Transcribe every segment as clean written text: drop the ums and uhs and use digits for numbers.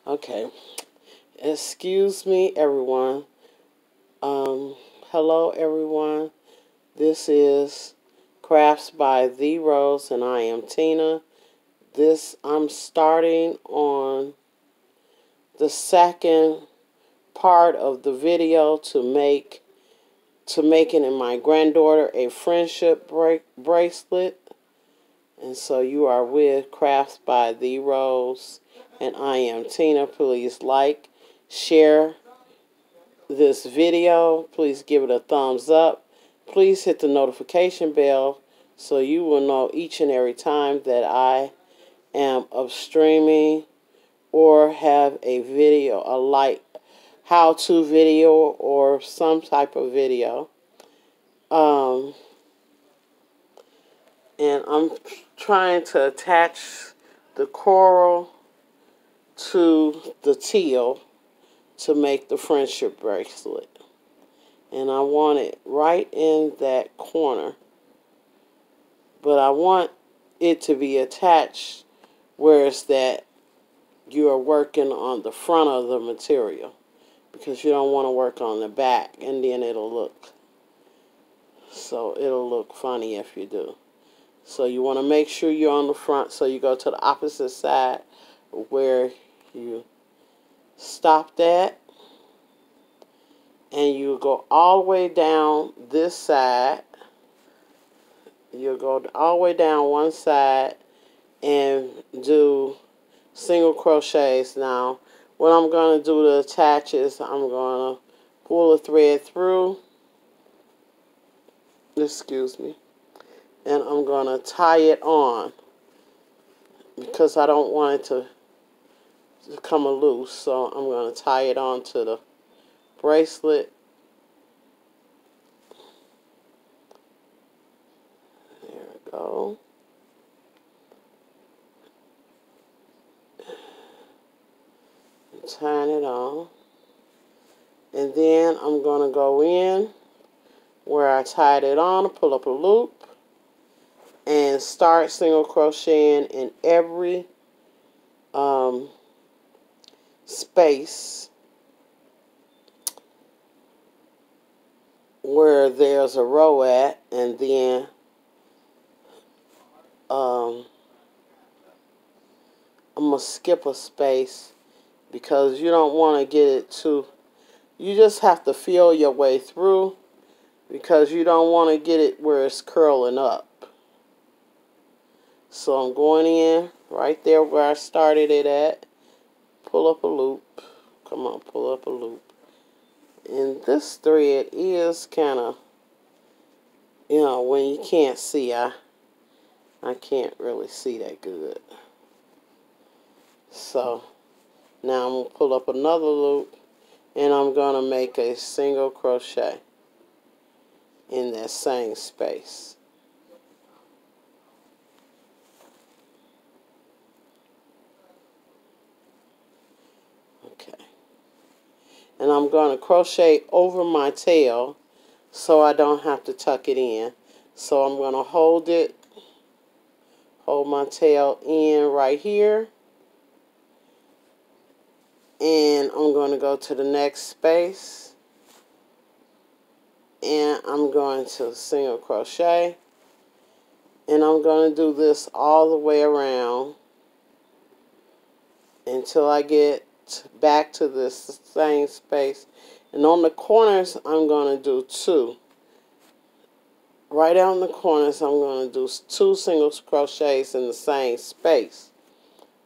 Okay, excuse me, everyone. Hello, everyone. This is Crafts by The Rose, and I am Tina. I'm starting on the second part of the video to making my granddaughter a friendship bracelet. And so you are with Crafts by The Rose, and I am Tina. Please like, share this video. Please give it a thumbs up. Please hit the notification bell so you will know each and every time that I am of streaming or have a video, a light how-to video or some type of video. And I'm trying to attach the coral to the teal to make the friendship bracelet. And I want it right in that corner. But I want it to be attached where it's that you are working on the front of the material. Because you don't want to work on the back, and then it'll look funny if you do. So you want to make sure you're on the front, so you go to the opposite side where you stopped at, and you go all the way down this side. You'll go all the way down one side and do single crochets. Now, what I'm going to do to attach is I'm going to pull a thread through. Excuse me. And I'm going to tie it on because I don't want it to come loose. So I'm going to tie it on to the bracelet. There we go. And tying it on. And then I'm going to go in where I tied it on, pull up a loop, and start single crocheting in every space where there's a row at, and then I'm going to skip a space because you don't want to get it too, you just have to feel your way through because you don't want to get it where it's curling up. So I'm going in right there where I started it at, pull up a loop, come on, pull up a loop. And this thread is kind of, when you can't see, I can't really see that good. So now I'm going to pull up another loop, and I'm going to make a single crochet in that same space. Okay. And I'm going to crochet over my tail so I don't have to tuck it in. So I'm going to hold my tail in right here. And I'm going to go to the next space. And I'm going to single crochet. And I'm going to do this all the way around until I get back to this same space. And on the corners, I'm going to do 2. Right down the corners, I'm going to do 2 single crochets in the same space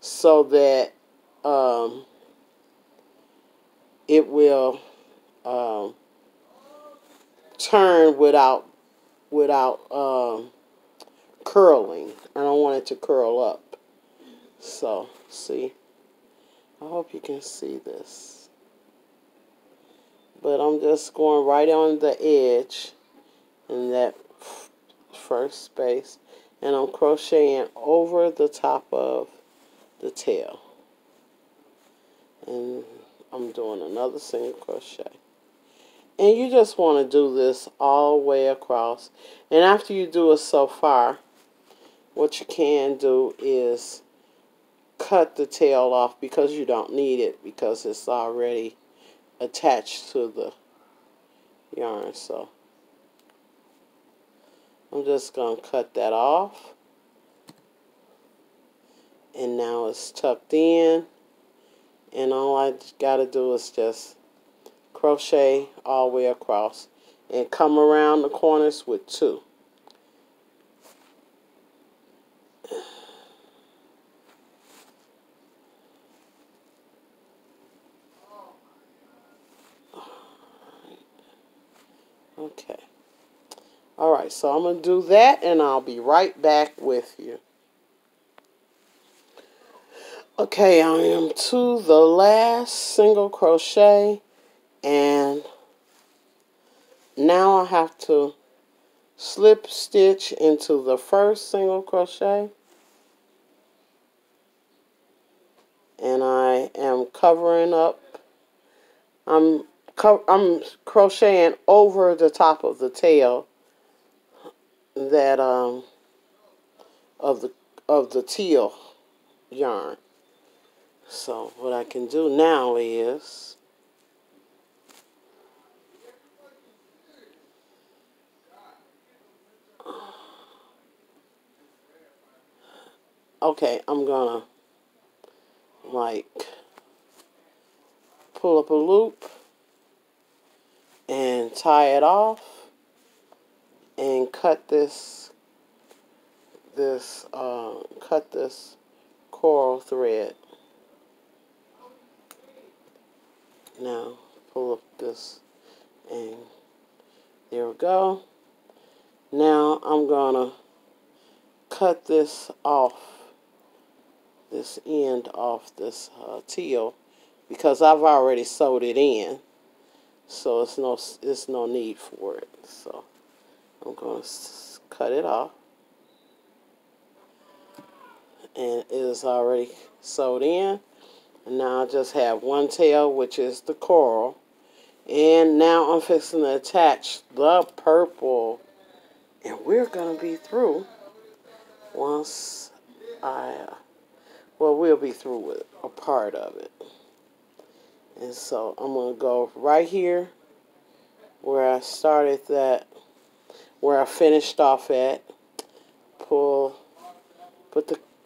so that it will turn without curling. I don't want it to curl up. So, see, I hope you can see this. But I'm just going right on the edge in that first space, and I'm crocheting over the top of the tail. And I'm doing another single crochet. And you just want to do this all the way across. And after you do it so far, what you can do is cut the tail off because you don't need it because it's already attached to the yarn. So I'm just going to cut that off. And now it's tucked in. And all I got to do is just crochet all the way across and come around the corners with 2. Okay. Alright, so I'm going to do that and I'll be right back with you. Okay, I am to the last single crochet and now I have to slip stitch into the first single crochet. And I am covering up, I'm crocheting over the top of the tail that of the teal yarn. So what I can do now is okay, I'm gonna like pull up a loop and tie it off and cut this coral thread. Now pull up this and there we go. Now I'm gonna cut this off, this end off this teal because I've already sewed it in, so it's no need for it. So I'm going to cut it off, and it is already sewed in. And now I just have one tail, which is the coral, and now I'm fixing to attach the purple, and we're gonna be through once we'll be through with a part of it. And so I'm going to go right here where I started that, where I finished off at,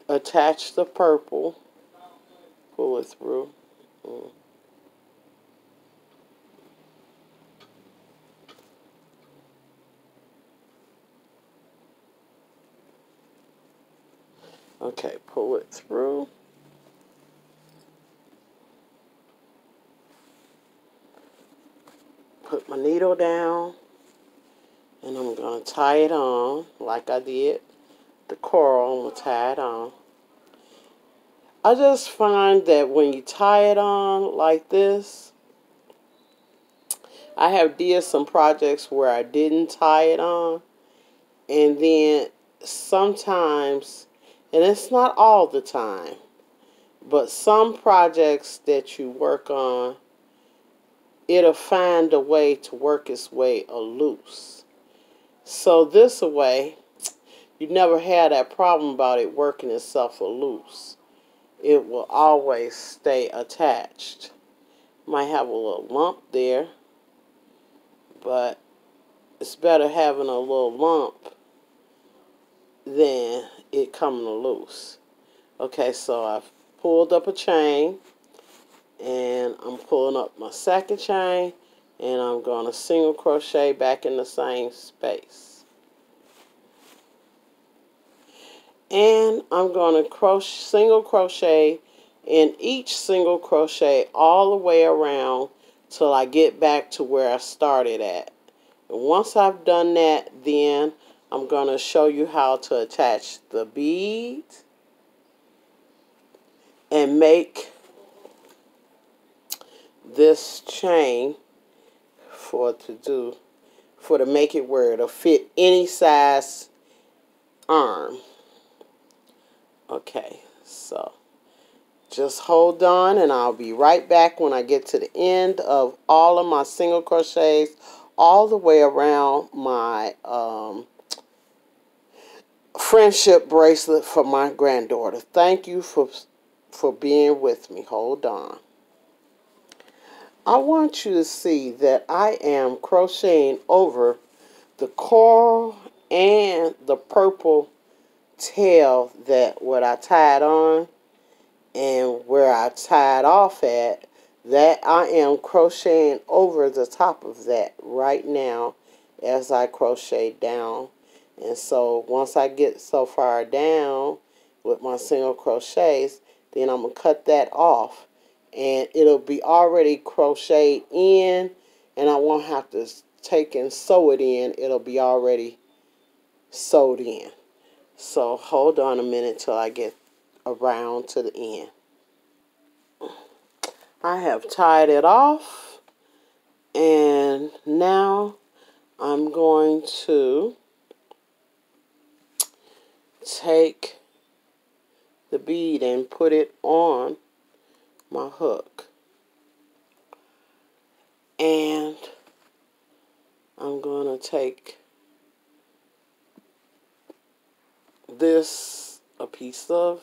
attach the purple, pull it through. Okay, pull it through. Put my needle down, and I'm going to tie it on like I did the coral. I'm going to tie it on. I just find that when you tie it on like this, I have did some projects where I didn't tie it on, and then sometimes, and it's not all the time, but some projects that you work on, it'll find a way to work its way loose. So this way, you never had that problem about it working itself loose. It will always stay attached. Might have a little lump there, but it's better having a little lump than it coming loose. Okay, so I've pulled up a chain, and I'm pulling up my second chain, and I'm going to single crochet back in the same space. And I'm going to single crochet in each single crochet all the way around till I get back to where I started at. And once I've done that, then I'm going to show you how to attach the bead and make this chain to make it where it'll fit any size arm. Okay, so just hold on, and I'll be right back when I get to the end of all of my single crochets all the way around my friendship bracelet for my granddaughter. Thank you for for being with me. Hold on. I want you to see that I am crocheting over the coral and the purple tail that what I tied on, and where I tied off at, that I am crocheting over the top of that right now as I crochet down. And so once I get so far down with my single crochets, then I'm going to cut that off, and it'll be already crocheted in, and I won't have to take and sew it in. It'll be already sewed in. So hold on a minute till I get around to the end. I have tied it off, and now I'm going to take the bead and put it on my hook, and I'm going to take this, a piece of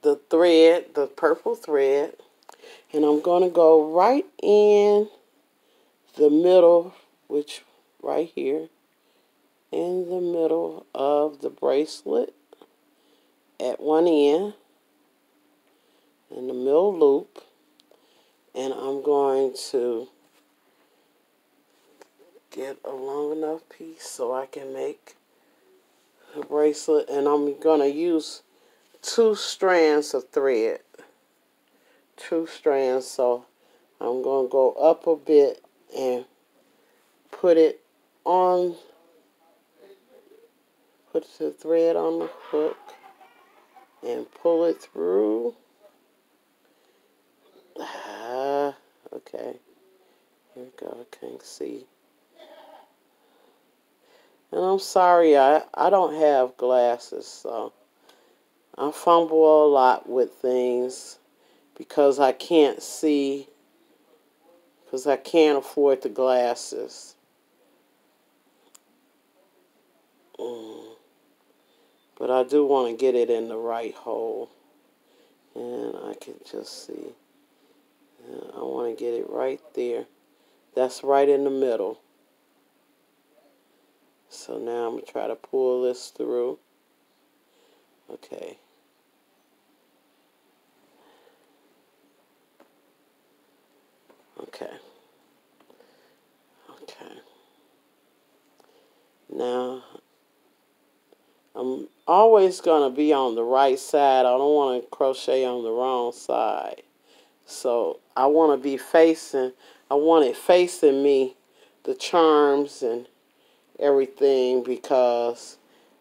the thread, the purple thread, and I'm going to go right in the middle, which right here, in the middle of the bracelet at one end, in the middle loop, and I'm going to get a long enough piece so I can make the bracelet, and I'm going to use 2 strands of thread. 2 strands, so I'm going to go up a bit and put it on, put the thread on the hook and pull it through. Okay, here we go, I can't see. And I'm sorry, I don't have glasses, so I fumble a lot with things because I can't see, because I can't afford the glasses. But I do want to get it in the right hole, and I can just see. I want to get it right there. That's right in the middle. So now I'm going to try to pull this through. Okay. Okay. Okay. Now, I'm always going to be on the right side. I don't want to crochet on the wrong side. So I want to be facing, I want it facing me, the charms and everything, because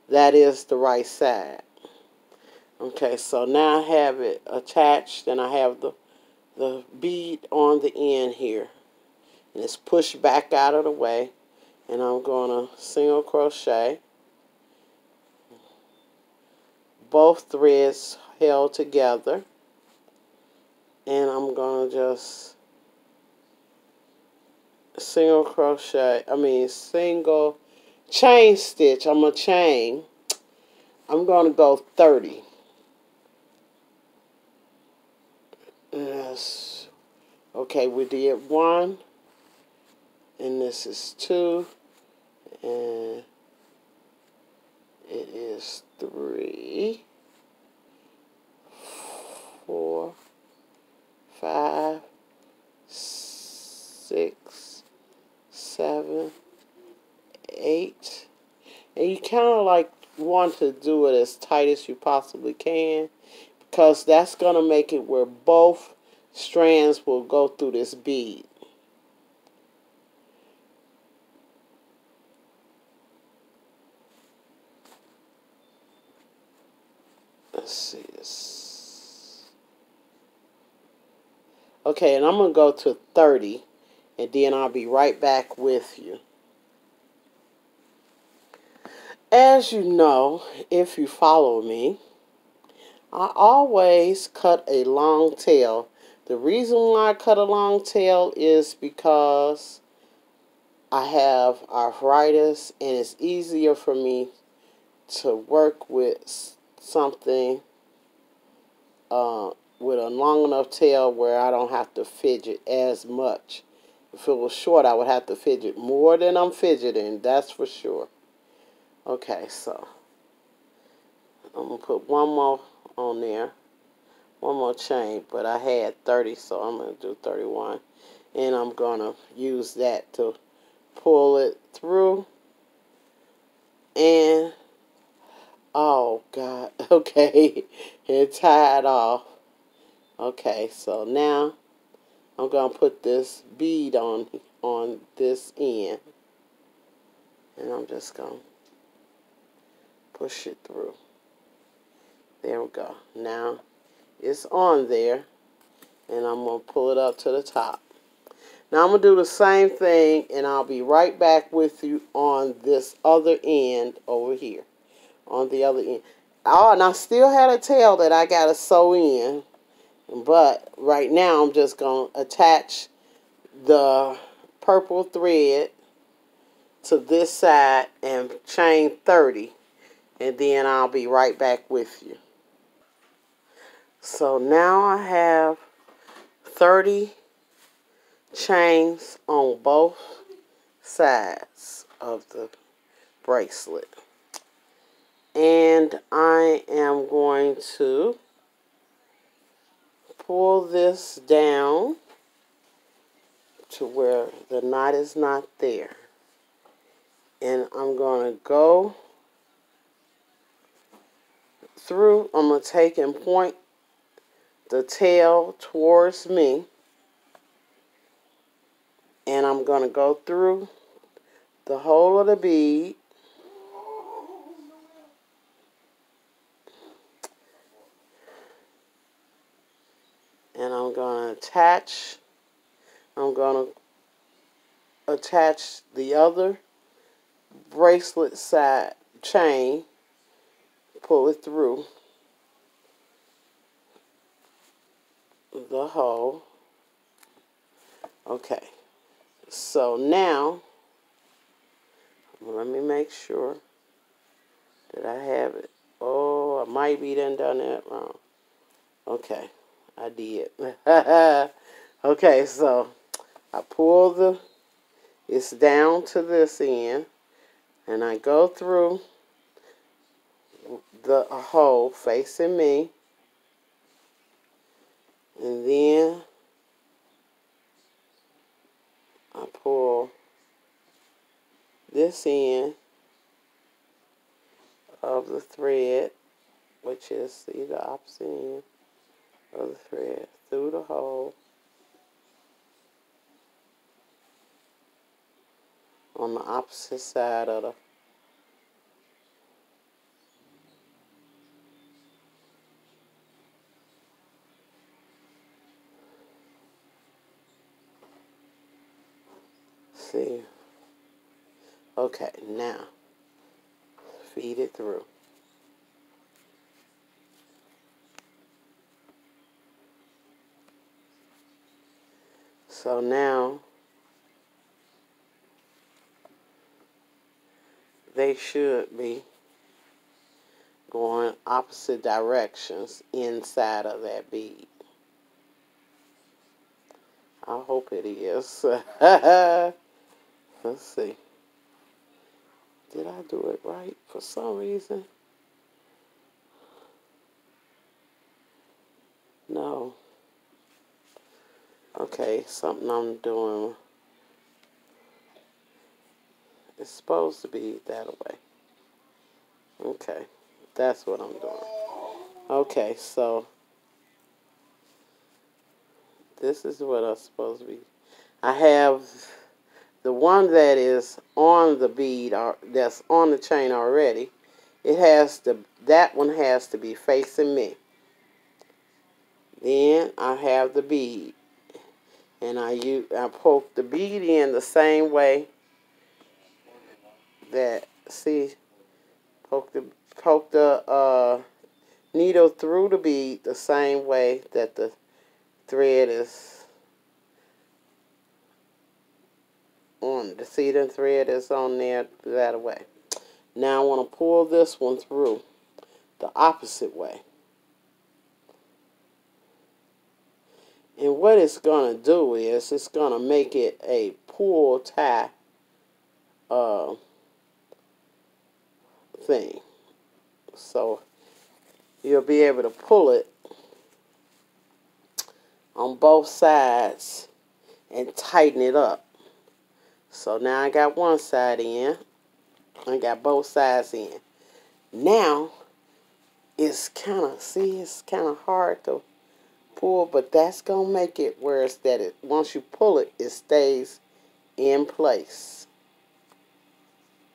that is the right side. Okay, so now I have it attached, and I have the bead on the end here. And it's pushed back out of the way. And I'm going to single crochet. Both threads held together. And I'm going to just single chain stitch. I'm going to chain. I'm going to go 30. Yes. Okay, we did 1. And this is 2. And it is 3, 4, 5, 6, 7, 8. And you kind of like want to do it as tight as you possibly can, because that's going to make it where both strands will go through this bead. Let's see this. Okay, and I'm going to go to 30, and then I'll be right back with you. As you know, if you follow me, I always cut a long tail. The reason why I cut a long tail is because I have arthritis, and it's easier for me to work with something with a long enough tail where I don't have to fidget as much. If it was short, I would have to fidget more than I'm fidgeting, that's for sure. Okay, so I'm going to put one more on there. One more chain, but I had 30, so I'm going to do 31. And I'm going to use that to pull it through. And, oh, God, okay, and tie it off. Okay, so now I'm going to put this bead on this end. And I'm just going to push it through. There we go. Now it's on there, and I'm going to pull it up to the top. Now I'm going to do the same thing, and I'll be right back with you on this other end over here. On the other end. Oh, and I still had a tail that I got to sew in. But right now I'm just going to attach the purple thread to this side and chain 30. And then I'll be right back with you. So now I have 30 chains on both sides of the bracelet. And I am going to pull this down to where the knot is not there. And I'm going to go through. I'm going to take and point the tail towards me. And I'm going to go through the whole of the bead. And I'm going to attach the other bracelet side chain, pull it through the hole. Okay, so now let me make sure that I have it. Oh, I might be done that wrong. Okay, I did. Okay, so I pull it's down to this end, and I go through the hole facing me, and then I pull this end of the thread, which is the opposite end of the thread, through the hole on the opposite side of the see. Okay, now feed it through. So now they should be going opposite directions inside of that bead. I hope it is. Let's see. Did I do it right for some reason? No. Okay, something I'm doing. It's supposed to be that way. Okay, that's what I'm doing. Okay, so this is what I'm supposed to be. I have the one that is on the bead, or that's on the chain already. That one has to be facing me. Then I have the bead, and I poke the bead in the same way that, see, poke the needle through the bead the same way that the thread is on. The seeding thread is on there that way. Now I want to pull this one through the opposite way. And what it's going to do is it's going to make it a pull tie thing. So you'll be able to pull it on both sides and tighten it up. So now I got one side in. I got both sides in. Now it's kind of hard to pull, but that's gonna make it where it's that it once you pull it, it stays in place.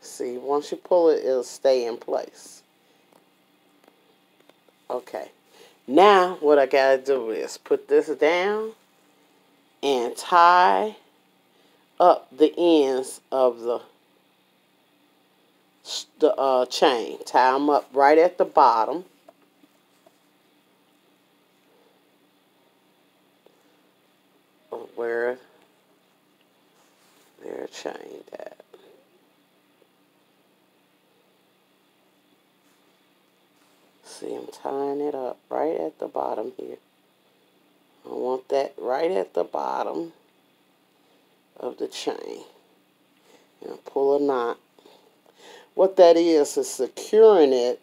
See, once you pull it, it'll stay in place. Okay. Now what I gotta do is put this down and tie up the ends of the chain. Tie them up right at the bottom. Of where they're chained at. See, I'm tying it up right at the bottom here. I want that right at the bottom of the chain. And I pull a knot. What that is securing it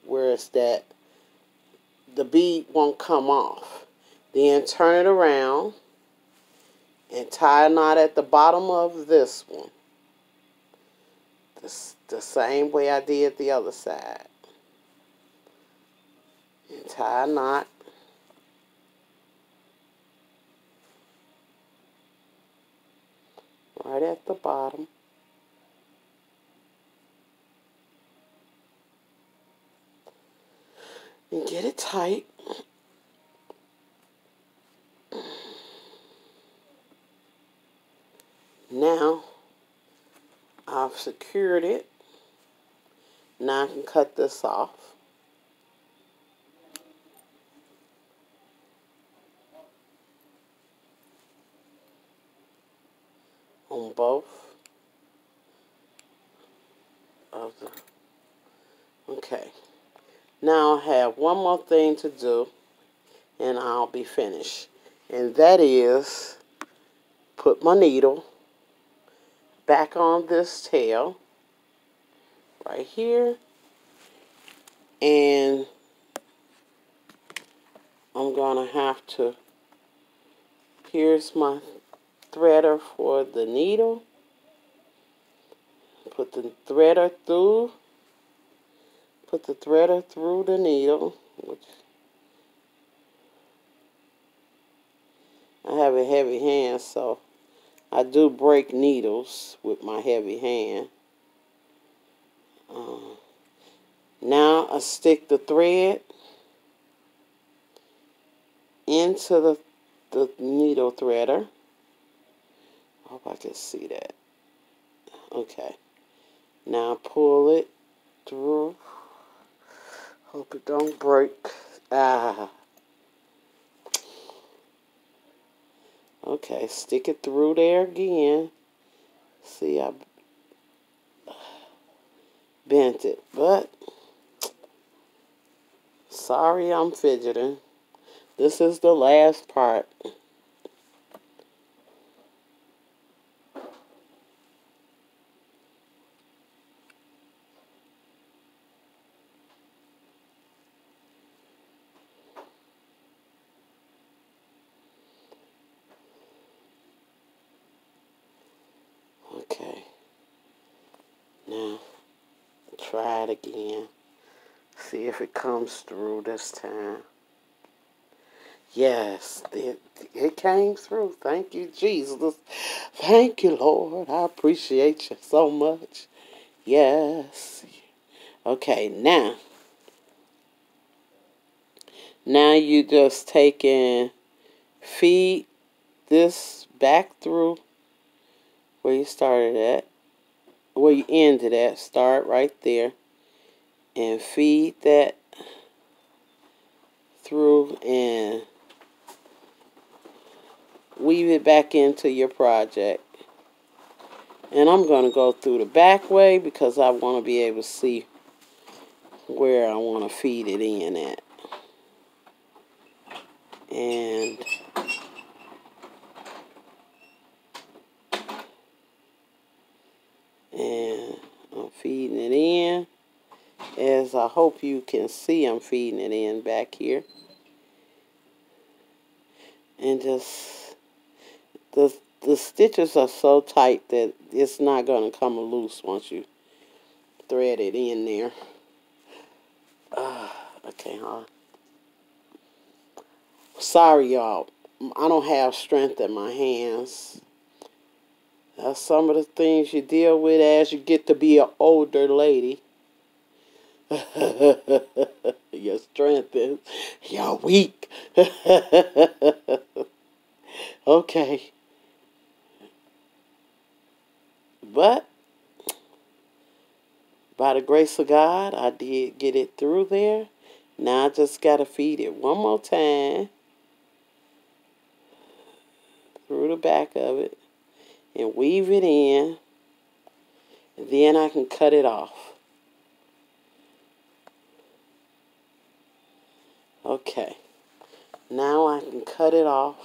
where it's that the bead won't come off. Then turn it around and tie a knot at the bottom of this one. The same way I did the other side. And tie a knot. Right at the bottom. And get it tight. Now, I've secured it. Now I can cut this off. On both of the... Okay. Now I have one more thing to do, and I'll be finished. And that is put my needle back on this tail right here, and I'm gonna have to here's my threader for the needle. Put the threader through the needle, which I have a heavy hand, so I do break needles with my heavy hand. Now I stick the thread into the needle threader. I hope I can see that. Okay. Now pull it through. Hope it don't break. Okay, stick it through there again. See, I bent it, but sorry I'm fidgeting. This is the last part. Okay. Now, try it again. See if it comes through this time. Yes, it came through. Thank you, Jesus. Thank you, Lord. I appreciate you so much. Yes. Okay, now you just take and feed this back through where you started at, where you ended at. Start right there and feed that through and weave it back into your project. And I'm going to go through the back way because I want to be able to see where I want to feed it in at. And hope you can see I'm feeding it in back here. And just, the stitches are so tight that it's not going to come loose once you thread it in there. Okay, sorry, y'all. I don't have strength in my hands. That's some of the things you deal with as you get to be an older lady. Your strength is, you're weak. Okay. But by the grace of God, I did get it through there. Now I just got to feed it one more time through the back of it and weave it in. And then I can cut it off. Okay. Now I can cut it off.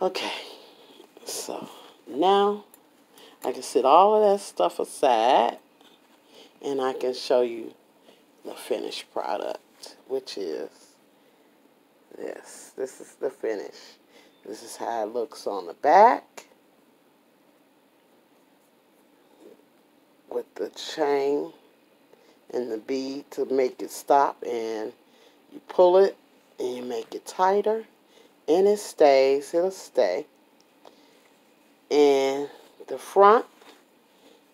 Okay. So now I can set all of that stuff aside and I can show you the finished product, which is this. This is the finish. This is how it looks on the back with the chain and the bead to make it stop, and you pull it and you make it tighter and it stays. It'll stay. And the front,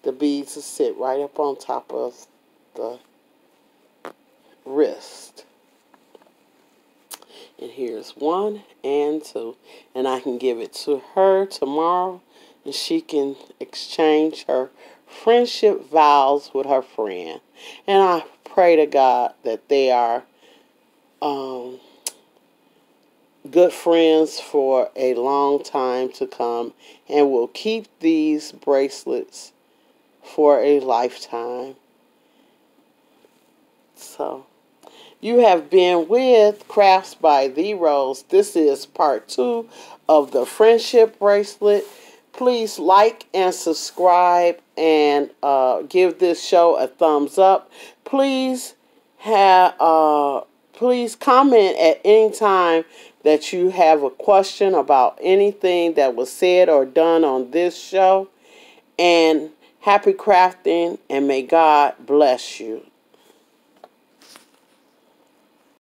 the beads will sit right up on top of the wrist. And here's 1 and 2. And I can give it to her tomorrow and she can exchange her friendship vows with her friend. And I pray to God that they are good friends for a long time to come and will keep these bracelets for a lifetime. So, you have been with Crafts by The Rose. This is part 2 of the friendship bracelet. Please like and subscribe and give this show a thumbs up. Please please comment at any time that you have a question about anything that was said or done on this show. And happy crafting, and may God bless you.